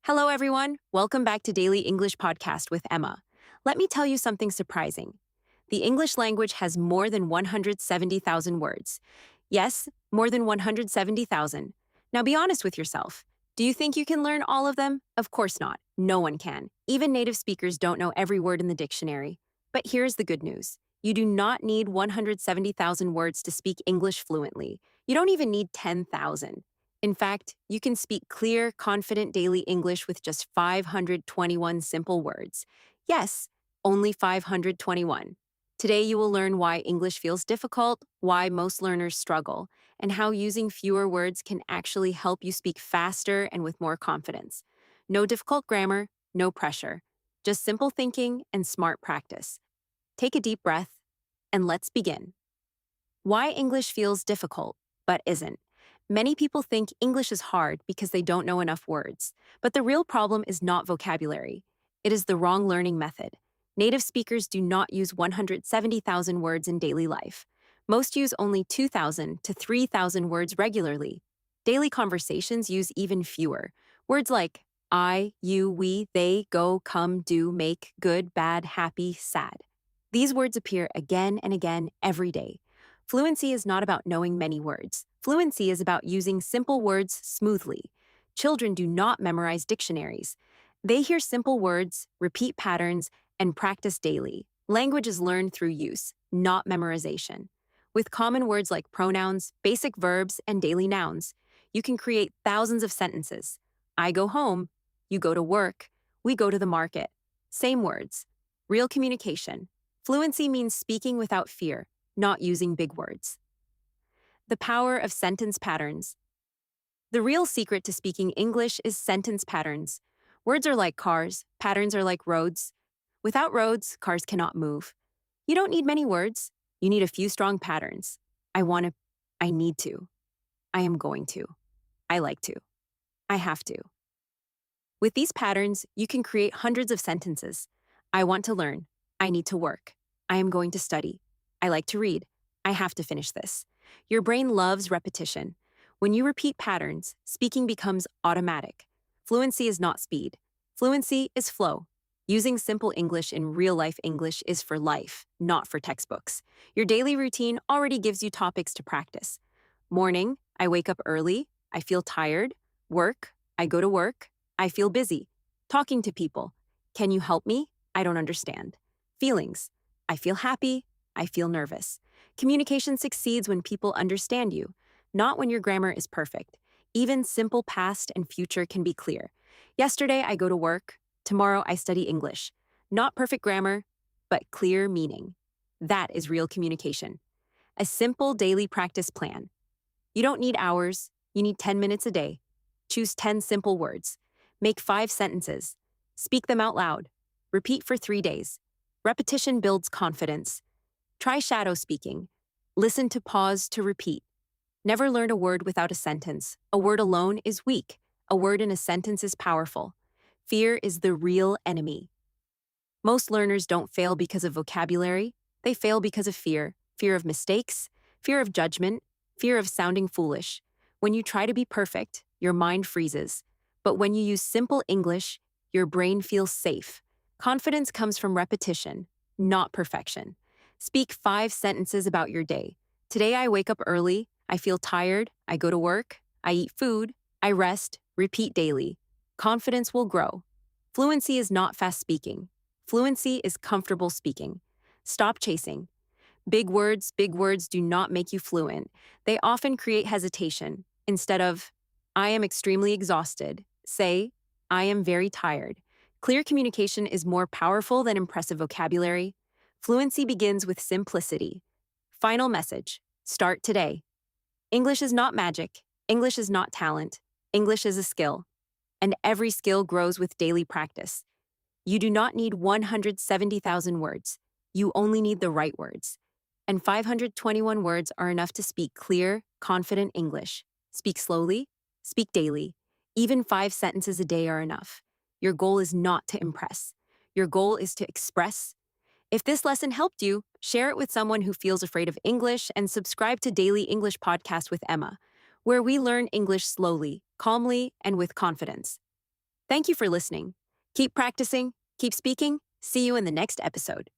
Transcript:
Hello, everyone. Welcome back to Daily English Podcast with Emma. Let me tell you something surprising. The English language has more than 170,000 words. Yes, more than 170,000. Now be honest with yourself. Do you think you can learn all of them? Of course not. No one can. Even native speakers don't know every word in the dictionary. But here's the good news. You do not need 170,000 words to speak English fluently. You don't even need 10,000. In fact, you can speak clear, confident daily English with just 521 simple words. Yes, only 521. Today, you will learn why English feels difficult, why most learners struggle, and how using fewer words can actually help you speak faster and with more confidence. No difficult grammar, no pressure. Just simple thinking and smart practice. Take a deep breath, and let's begin. Why English feels difficult, but isn't. Many people think English is hard because they don't know enough words. But the real problem is not vocabulary. It is the wrong learning method. Native speakers do not use 170,000 words in daily life. Most use only 2,000 to 3,000 words regularly. Daily conversations use even fewer. Words like I, you, we, they, go, come, do, make, good, bad, happy, sad. These words appear again and again every day. Fluency is not about knowing many words. Fluency is about using simple words smoothly. Children do not memorize dictionaries. They hear simple words, repeat patterns, and practice daily. Language is learned through use, not memorization. With common words like pronouns, basic verbs, and daily nouns, you can create thousands of sentences. I go home, you go to work, we go to the market. Same words. Real communication. Fluency means speaking without fear, not using big words. The power of sentence patterns. The real secret to speaking English is sentence patterns. Words are like cars, patterns are like roads. Without roads, cars cannot move. You don't need many words. You need a few strong patterns. I want to, I need to, I am going to, I like to, I have to. With these patterns, you can create hundreds of sentences. I want to learn. I need to work. I am going to study. I like to read. I have to finish this. Your brain loves repetition. When you repeat patterns, speaking becomes automatic. Fluency is not speed. Fluency is flow. Using simple English in real-life English is for life, not for textbooks. Your daily routine already gives you topics to practice. Morning, I wake up early. I feel tired. Work, I go to work. I feel busy. Talking to people. Can you help me? I don't understand. Feelings. I feel happy. I feel nervous. Communication succeeds when people understand you, not when your grammar is perfect. Even simple past and future can be clear. Yesterday, I go to work. Tomorrow, I study English. Not perfect grammar, but clear meaning. That is real communication. A simple daily practice plan. You don't need hours. You need 10 minutes a day. Choose 10 simple words. Make 5 sentences. Speak them out loud. Repeat for 3 days. Repetition builds confidence. Try shadow speaking. Listen to pause to repeat. Never learn a word without a sentence. A word alone is weak. A word in a sentence is powerful. Fear is the real enemy. Most learners don't fail because of vocabulary. They fail because of fear. Fear of mistakes, fear of judgment, fear of sounding foolish. When you try to be perfect, your mind freezes. But when you use simple English, your brain feels safe. Confidence comes from repetition, not perfection. Speak 5 sentences about your day. Today I wake up early, I feel tired, I go to work, I eat food, I rest, repeat daily. Confidence will grow. Fluency is not fast speaking. Fluency is comfortable speaking. Stop chasing. Big words do not make you fluent. They often create hesitation. Instead of, I am extremely exhausted, say, I am very tired. Clear communication is more powerful than impressive vocabulary. Fluency begins with simplicity. Final message. Start today. English is not magic. English is not talent. English is a skill. And every skill grows with daily practice. You do not need 170,000 words. You only need the right words. And 521 words are enough to speak clear, confident English. Speak slowly. Speak daily. Even 5 sentences a day are enough. Your goal is not to impress. Your goal is to express. If this lesson helped you, share it with someone who feels afraid of English and subscribe to Daily English Podcast with Emma, where we learn English slowly, calmly, and with confidence. Thank you for listening. Keep practicing, keep speaking. See you in the next episode.